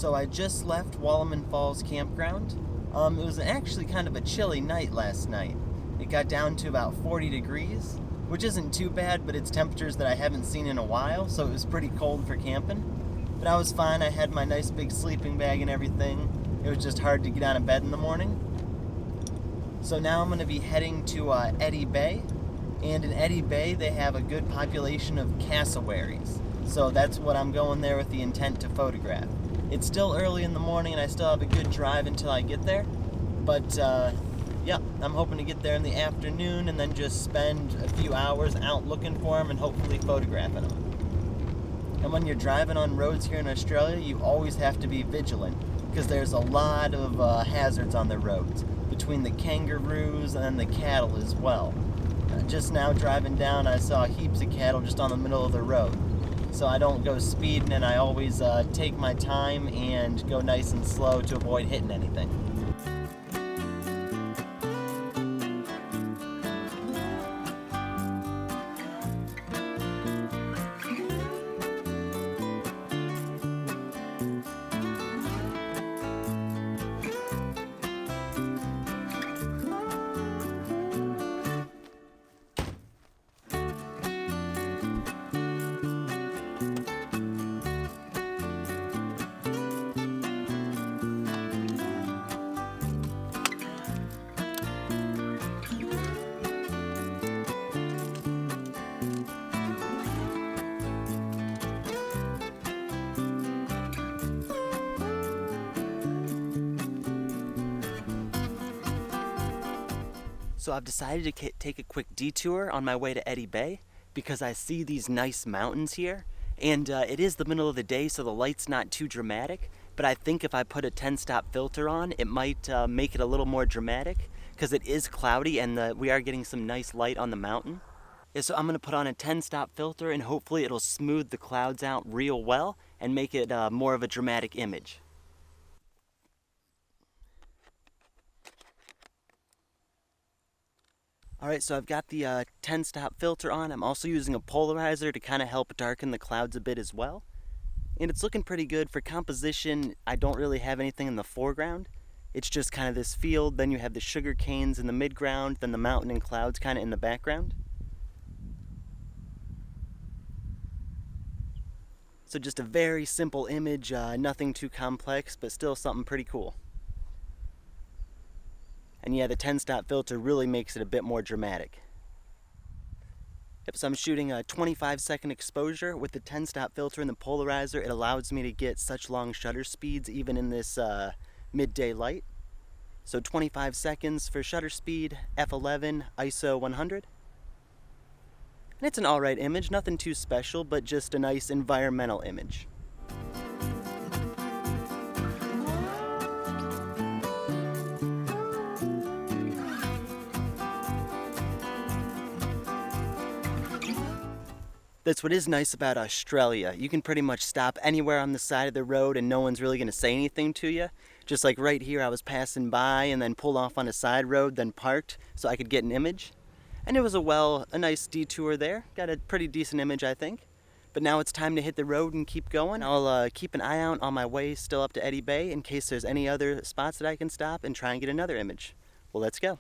So I just left Wallaman Falls campground. It was actually kind of a chilly night last night. It got down to about 40 degrees, which isn't too bad, but it's temperatures that I haven't seen in a while, so it was pretty cold for camping. But I was fine. I had my nice big sleeping bag and everything. It was just hard to get out of bed in the morning. So now I'm going to be heading to Etta Bay. And in Etta Bay, they have a good population of cassowaries. So that's what I'm going there with the intent to photograph. It's still early in the morning and I still have a good drive until I get there. But yeah, I'm hoping to get there in the afternoon and then just spend a few hours out looking for them and hopefully photographing them. And when you're driving on roads here in Australia, you always have to be vigilant because there's a lot of hazards on the roads, between the kangaroos and the cattle as well. Just now driving down, I saw heaps of cattle just on the middle of the road. So I don't go speeding, and I always take my time and go nice and slow to avoid hitting anything. So I've decided to take a quick detour on my way to Etta Bay because I see these nice mountains here, and it is the middle of the day, so the light's not too dramatic, but I think if I put a 10-stop filter on, it might make it a little more dramatic because it is cloudy and we are getting some nice light on the mountain. Yeah, so I'm going to put on a 10-stop filter and hopefully it'll smooth the clouds out real well and make it more of a dramatic image. Alright, so I've got the 10-stop filter on. I'm also using a polarizer to kind of help darken the clouds a bit as well. And it's looking pretty good. For composition, I don't really have anything in the foreground. It's just kind of this field, then you have the sugar canes in the midground, then the mountain and clouds kind of in the background. So just a very simple image, nothing too complex, but still something pretty cool. And yeah, the 10-stop filter really makes it a bit more dramatic. Yep, so I'm shooting a 25-second exposure with the 10-stop filter and the polarizer. It allows me to get such long shutter speeds even in this midday light. So 25 seconds for shutter speed, f11, ISO 100. And it's an alright image, nothing too special, but just a nice environmental image. That's what is nice about Australia. You can pretty much stop anywhere on the side of the road and no one's really going to say anything to you. Just like right here, I was passing by and then pulled off on a side road, then parked so I could get an image. And it was a nice detour there. Got a pretty decent image, I think. But now it's time to hit the road and keep going. I'll keep an eye out on my way still up to Etta Bay in case there's any other spots that I can stop and try and get another image. Well, let's go.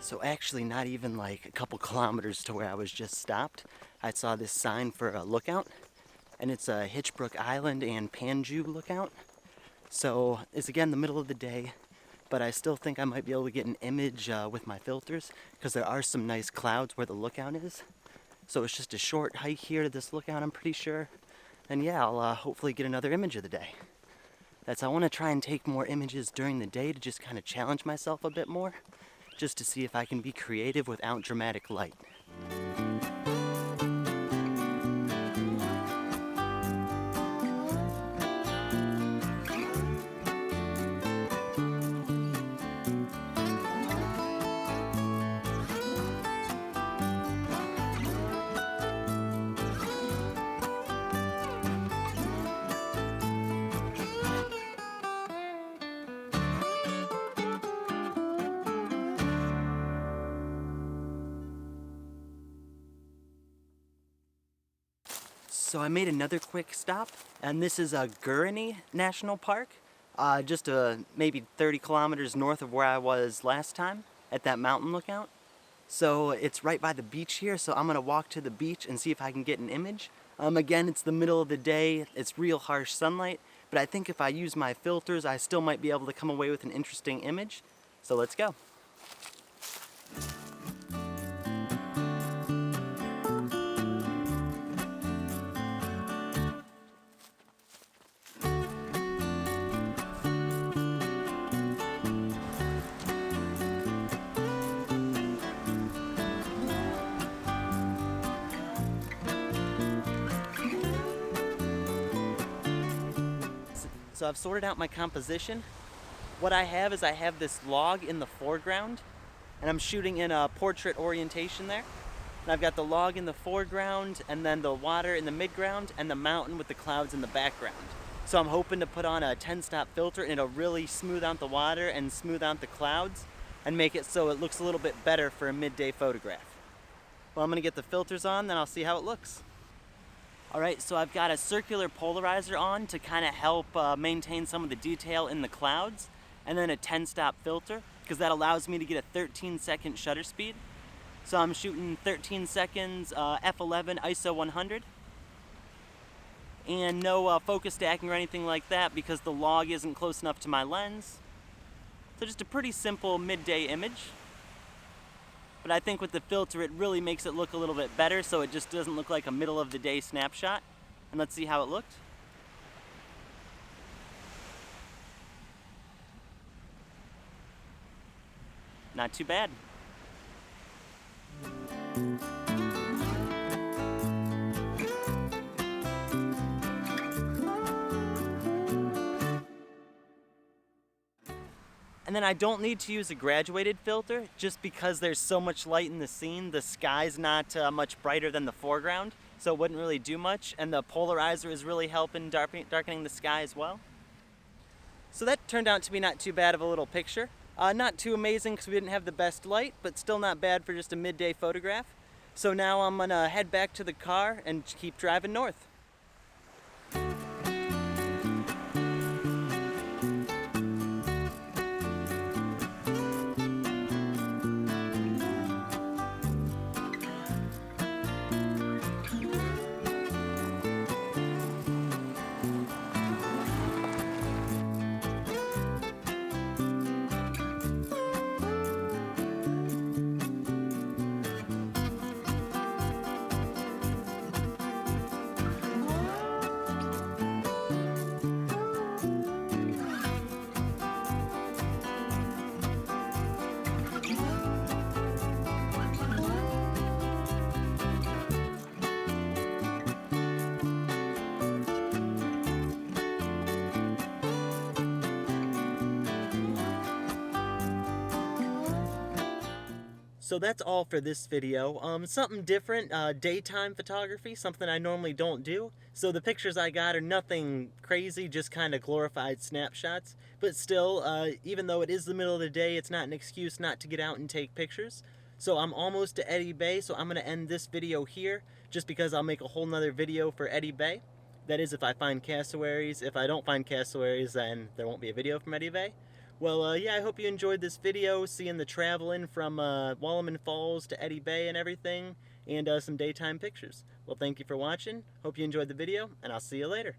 So actually not even like a couple kilometers to where I was just stopped. I saw this sign for a lookout, and it's a Hitchbrook Island and Panju lookout. So it's again the middle of the day, but I still think I might be able to get an image with my filters because there are some nice clouds where the lookout is. So it's just a short hike here to this lookout, I'm pretty sure. And yeah, I'll hopefully get another image of the day. I want to try and take more images during the day to just kind of challenge myself a bit more, just to see if I can be creative without dramatic light. So I made another quick stop, and this is Gurney National Park, just maybe 30 kilometers north of where I was last time at that mountain lookout. So it's right by the beach here, so I'm gonna walk to the beach and see if I can get an image. Again, it's the middle of the day, it's real harsh sunlight, but I think if I use my filters, I still might be able to come away with an interesting image. So let's go. So I've sorted out my composition. What I have is I have this log in the foreground, and I'm shooting in a portrait orientation there. And I've got the log in the foreground, and then the water in the midground, and the mountain with the clouds in the background. So I'm hoping to put on a 10-stop filter, and it'll really smooth out the water and smooth out the clouds, and make it so it looks a little bit better for a midday photograph. Well, I'm gonna get the filters on, then I'll see how it looks. Alright, so I've got a circular polarizer on to kind of help maintain some of the detail in the clouds, and then a 10-stop filter, because that allows me to get a 13-second shutter speed. So I'm shooting 13 seconds, f11 ISO 100, and no focus stacking or anything like that because the log isn't close enough to my lens. So just a pretty simple midday image. But I think with the filter it really makes it look a little bit better, so it just doesn't look like a middle of the day snapshot. And let's see how it looked. Not too bad. And then I don't need to use a graduated filter just because there's so much light in the scene. The sky's not much brighter than the foreground, so it wouldn't really do much. And the polarizer is really helping darkening the sky as well. So that turned out to be not too bad of a little picture. Not too amazing because we didn't have the best light, but still not bad for just a midday photograph. So now I'm gonna head back to the car and keep driving north. So that's all for this video. Something different, daytime photography, something I normally don't do. So the pictures I got are nothing crazy, just kind of glorified snapshots. But still, even though it is the middle of the day, it's not an excuse not to get out and take pictures. So I'm almost to Eddy Bay, so I'm going to end this video here, just because I'll make a whole nother video for Eddy Bay. That is if I find cassowaries. If I don't find cassowaries, then there won't be a video from Eddy Bay. Well, yeah, I hope you enjoyed this video, seeing the traveling from Wallaman Falls to Eddy Bay and everything, and some daytime pictures. Well, thank you for watching. Hope you enjoyed the video, and I'll see you later.